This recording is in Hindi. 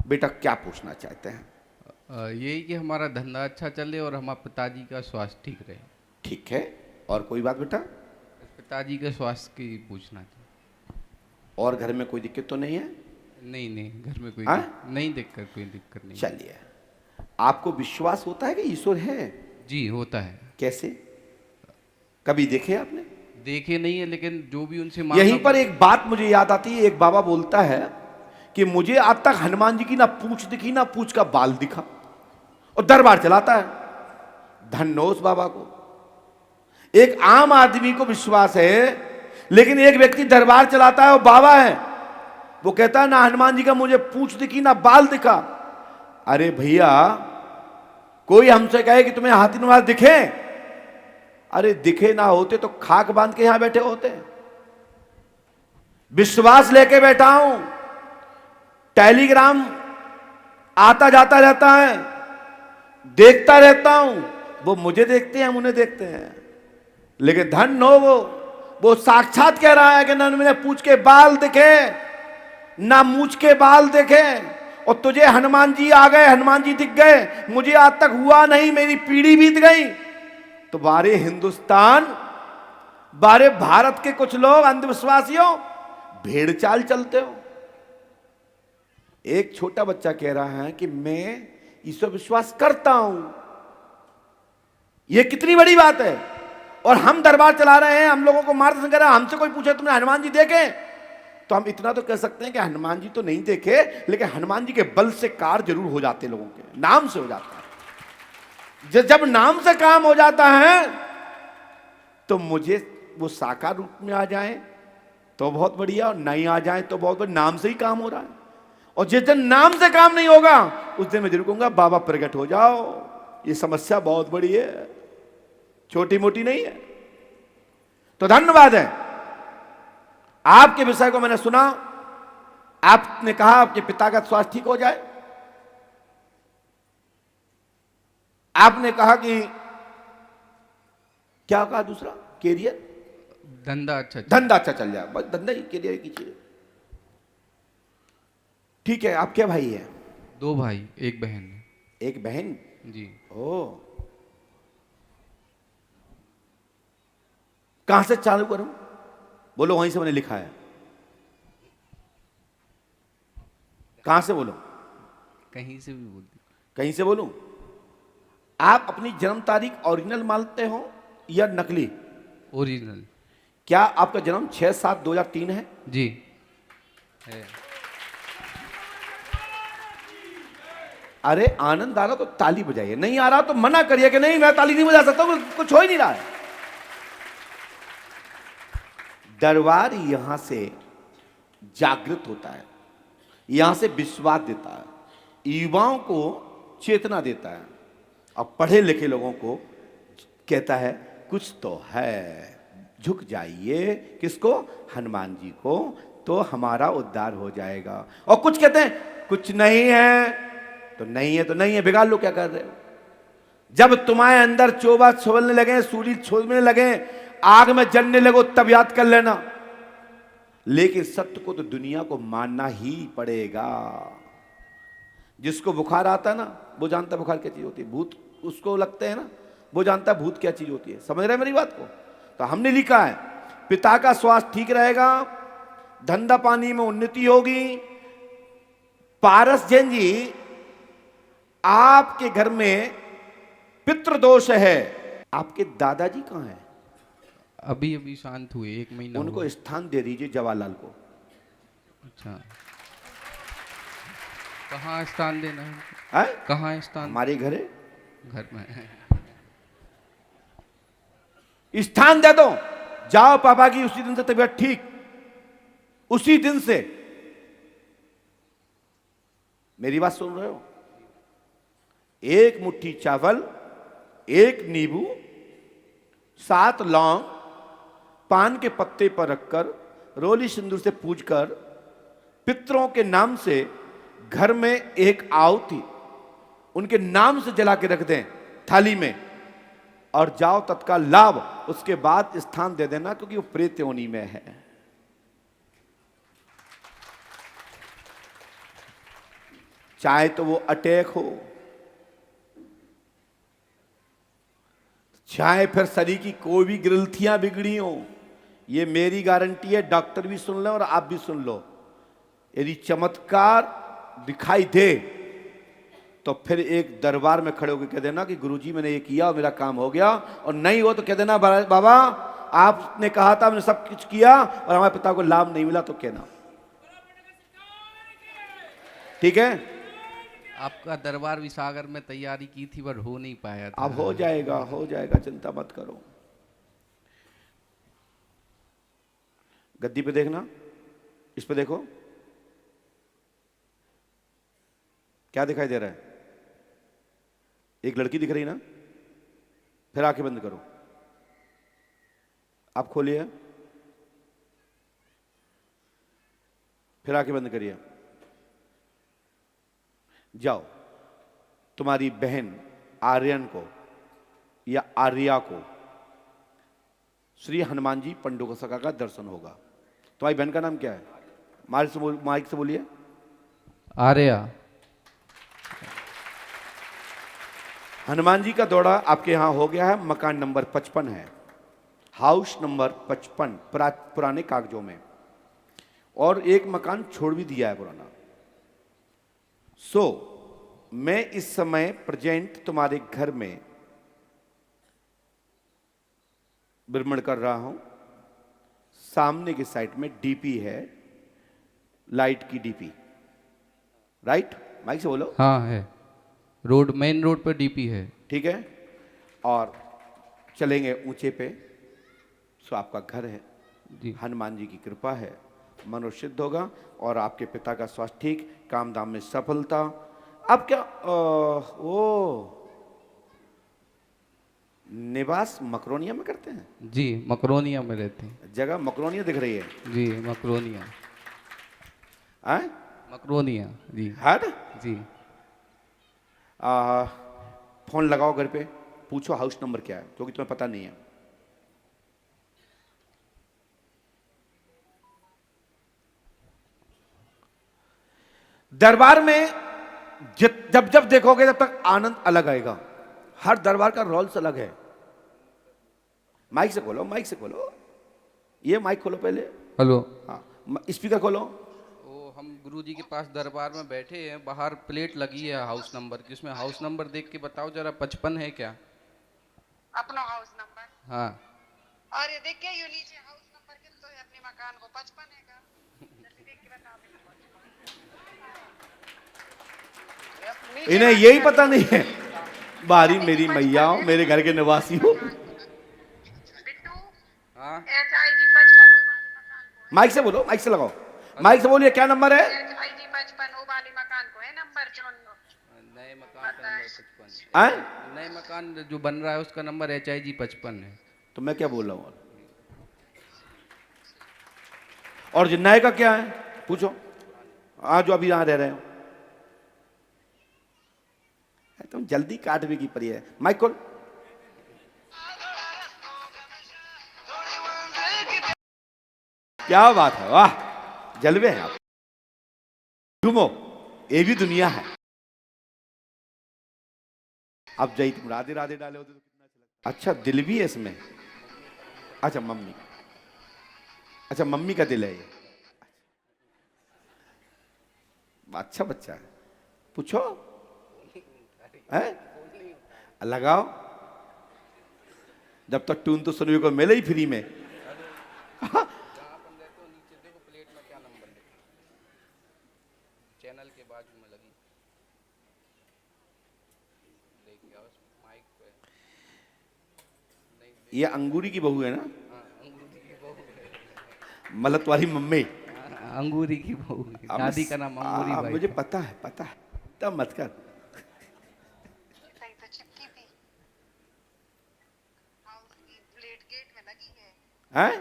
बेटा क्या पूछना चाहते हैं? यही कि हमारा धंधा अच्छा चले और हमारे पिताजी का स्वास्थ्य ठीक रहे। ठीक है। और कोई बात बेटा? पिताजी के स्वास्थ्य की पूछना था। और घर में कोई दिक्कत तो नहीं है? नहीं नहीं, घर में हाँ? नहीं दिक्कत, कोई दिक्कत नहीं। चलिए, आपको विश्वास होता है कि ईश्वर है? जी होता है। कैसे? कभी देखे आपने? देखे नहीं है, लेकिन जो भी उनसे यहीं पर मांगा। एक बात मुझे याद आती है। एक बाबा बोलता है कि मुझे आज तक हनुमान जी की ना पूंछ दिखी ना पूंछ का बाल दिखा, और दरबार चलाता है। धन्य हो उस बाबा को। एक आम आदमी को विश्वास है, लेकिन एक व्यक्ति दरबार चलाता है और बाबा है, वो कहता है ना हनुमान जी का मुझे पूंछ दिखी ना बाल दिखा। अरे भैया, कोई हमसे कहे कि तुम्हें हाथी नुमा दिखे, अरे दिखे ना होते तो खाक बांध के यहां बैठे होते। विश्वास लेके बैठा हूं। टेलीग्राम आता जाता रहता है, देखता रहता हूं। वो मुझे देखते हैं, हम उन्हें देखते हैं, लेकिन धन हो वो साक्षात कह रहा है कि ना मुझे पूछ के बाल दिखे ना मूछ के बाल देखे। और तुझे हनुमान जी आ गए, हनुमान जी दिख गए, मुझे आज तक हुआ नहीं, मेरी पीढ़ी बीत गई। तो बारे हिंदुस्तान, बारे भारत के कुछ लोग अंधविश्वासियों भेड़ चाल चलते हो। एक छोटा बच्चा कह रहा है कि मैं ईश्वर विश्वास करता हूं। यह कितनी बड़ी बात है। और हम दरबार चला रहे हैं, हम लोगों को मार्गदर्शन कर रहे हैं। हमसे कोई पूछे तुमने हनुमान जी देखे, तो हम इतना तो कह सकते हैं कि हनुमान जी तो नहीं देखे, लेकिन हनुमान जी के बल से कार जरूर हो जाते लोगों के, नाम से हो जाता है। जब नाम से काम हो जाता है तो मुझे वो साकार रूप में आ जाए तो बहुत बढ़िया, और नहीं आ जाए तो बहुत बढ़िया। नाम से ही काम हो रहा है। और जिस दिन नाम से काम नहीं होगा, उस दिन मैं जरूर कहूंगा बाबा प्रकट हो जाओ। ये समस्या बहुत बड़ी है, छोटी मोटी नहीं है। तो धन्यवाद है। आपके विषय को मैंने सुना। आपने कहा आपके पिता का स्वास्थ्य ठीक हो जाए। आपने कहा कि क्या कहा दूसरा? कैरियर, धंधा अच्छा धंधा अच्छा चल जाए। बस धंधा ही कैरियर की चीज। ठीक है। आप क्या भाई है? 2 भाई 1 बहन है। एक बहन? जी। ओ, कहां से चालू करूं? बोलो, वहीं से मैंने लिखा है। कहां से बोलो? कहीं से भी बोल दी। कहीं से बोलूं? आप अपनी जन्म तारीख ओरिजिनल मानते हो या नकली? ओरिजिनल। क्या आपका जन्म 6/7/2003 है? जी है। अरे आनंद आ रहा तो ताली बजाइए, नहीं आ रहा तो मना करिए कि नहीं मैं ताली नहीं बजा सकता, कुछ हो ही नहीं रहा है। दरबार यहां से जागृत होता है, यहां से विश्वास देता है, युवाओं को चेतना देता है, और पढ़े लिखे लोगों को कहता है कुछ तो है, झुक जाइए। किसको? हनुमान जी को, तो हमारा उद्धार हो जाएगा। और कुछ कहते हैं कुछ नहीं है, तो नहीं है तो नहीं है, बिगाड़ लो, क्या कर रहे हो? जब तुम्हारे अंदर चोबा छोलने लगे, सूली छोड़ने लगे, आग में जलने लगो, तब याद कर लेना। लेकिन सत्य को तो दुनिया को मानना ही पड़ेगा। जिसको बुखार आता है ना, वो जानता है बुखार क्या चीज होती है। भूत उसको लगते हैं ना, वो जानता है भूत क्या चीज होती है। समझ रहे हैं मेरी बात को? तो हमने लिखा है पिता का स्वास्थ्य ठीक रहेगा, धंधा पानी में उन्नति होगी। पारस जैन जी, आपके घर में पितृदोष है। आपके दादाजी कहां हैं? अभी अभी शांत हुए, 1 महीना उनको हुआ। स्थान दे दीजिए जवाहरलाल को। अच्छा, कहाँ स्थान देना है? है? कहाँ स्थान? हमारे घर है, घर में है। स्थान दे दो। जाओ, पापा की उसी दिन से तबीयत ठीक, उसी दिन से। मेरी बात सुन रहे हो? 1 मुट्ठी चावल, 1 नींबू, 7 लौंग पान के पत्ते पर रखकर रोली सिंदूर से पूजकर पितरों के नाम से घर में एक आहुति उनके नाम से जला के रख दें थाली में, और जाओ तत्काल लाभ। उसके बाद स्थान दे देना, क्योंकि वो प्रेत योनि में है। चाहे तो वो अटैक हो, चाहे फिर शरीर की कोई भी ग्रंथियां बिगड़ी हो, ये मेरी गारंटी है, डॉक्टर भी सुन लो और आप भी सुन लो। यदि चमत्कार दिखाई दे तो फिर एक दरबार में खड़े होकर कह देना कि गुरुजी मैंने ये किया और मेरा काम हो गया, और नहीं हो तो कह देना बाबा आपने कहा था मैंने सब कुछ किया और हमारे पिता को लाभ नहीं मिला, तो कहना। ठीक है, आपका दरबार भी सागर में तैयारी की थी पर हो नहीं पाया था। अब हो जाएगा, हो जाएगा, चिंता मत करो। गद्दी पे देखना, इस पे देखो, क्या दिखाई दे रहा है? एक लड़की दिख रही ना? फिर आंखें बंद करो, आप खोलिए, फिर आंखें बंद करिए। जाओ, तुम्हारी बहन आर्यन को या आर्या को श्री हनुमान जी पंडुकसका का दर्शन होगा। तुम्हारी बहन का नाम क्या है? माइक से बोलिए। आर्या। हनुमान जी का दौड़ा आपके यहां हो गया है, मकान नंबर 55 है, हाउस नंबर 55 पुराने कागजों में, और एक मकान छोड़ भी दिया है पुराना। मैं इस समय प्रेजेंट तुम्हारे घर में भ्रमण कर रहा हूं। सामने की साइड में डीपी है, लाइट की डीपी, राइट? माइक से बोलो। हाँ है, रोड, मेन रोड पर डीपी है। ठीक है, और चलेंगे ऊंचे पे, सो आपका घर है जी। हनुमान जी की कृपा है, मनोरथ सिद्ध होगा और आपके पिता का स्वास्थ्य ठीक, काम धाम में सफलता। अब क्या वो निवास मकरोनिया में करते हैं? जी, मकरोनिया में रहते हैं। जगह मकरोनिया दिख रही है? जी, मकरोनिया। हैं? मकरोनिया जी। है ना? जी। फोन लगाओ घर पे, पूछो हाउस नंबर क्या है, क्योंकि तुम्हें पता नहीं है। दरबार में जब जब देखोगे तब तक आनंद अलग आएगा। हर दरबार का रोल्स अलग है। माइक से खोलो, माइक से खोलो, ये माइक खोलो पहले। हेलो। हाँ, स्पीकर खोलो। वो हम गुरुजी के पास दरबार में बैठे हैं, बाहर प्लेट लगी है हाउस नंबर की, उसमें हाउस नंबर देख के बताओ जरा, 55 है क्या? अपना हाउस नंबर? हाँ। और ये देख के यू नीचे हाउस नंबर कितना है अपने मकान को? 55 है का? जल्दी देख के बता दे। इन्हें यही पता नहीं है, बारी मेरी मैया हो, मेरे घर के निवासी हो। बिट्टू, हाँ। HIG 55 वाले मकान को। माइक से बोलो, माइक से लगाओ, माइक से बोलिए, क्या नंबर है? HIG 55 वाले मकान को है नंबर 54। नए मकान का नंबर 55 हैं? नए मकान जो बन रहा है उसका नंबर HIG 55 है। तो मैं क्या बोल रहा हूं? और जो नए का क्या है पूछो, आज जो अभी यहां रह रहे हो। तुम जल्दी काट भी की पड़ी है। माइक खोल। क्या बात है, वाह, जलवे हैं आप। घूमो, ये भी दुनिया है। अब जाई तुम राधे राधे डाले होते तो कितना अच्छा लगता। अच्छा, दिल भी है इसमें? अच्छा मम्मी, अच्छा मम्मी का दिल है ये। अच्छा बच्चा है, पूछो है? लगाओ, जब तक ट्यून तो सुनने को मिले ही फ्री में। चैनल के बाजू में लगी, देखिए उस माइक पे। ये अंगूरी की बहू है ना? हाँ, अंगूरी की बहू है। मतलब तुम्हारी मम्मी? अंगूरी की बहू है। दादी का नाम अंगूरी भाई। मुझे पता है, पता है, तब मत कर। सही तो चिपकी थी। हाउस की प्लेट गेट में लगी है। हैं?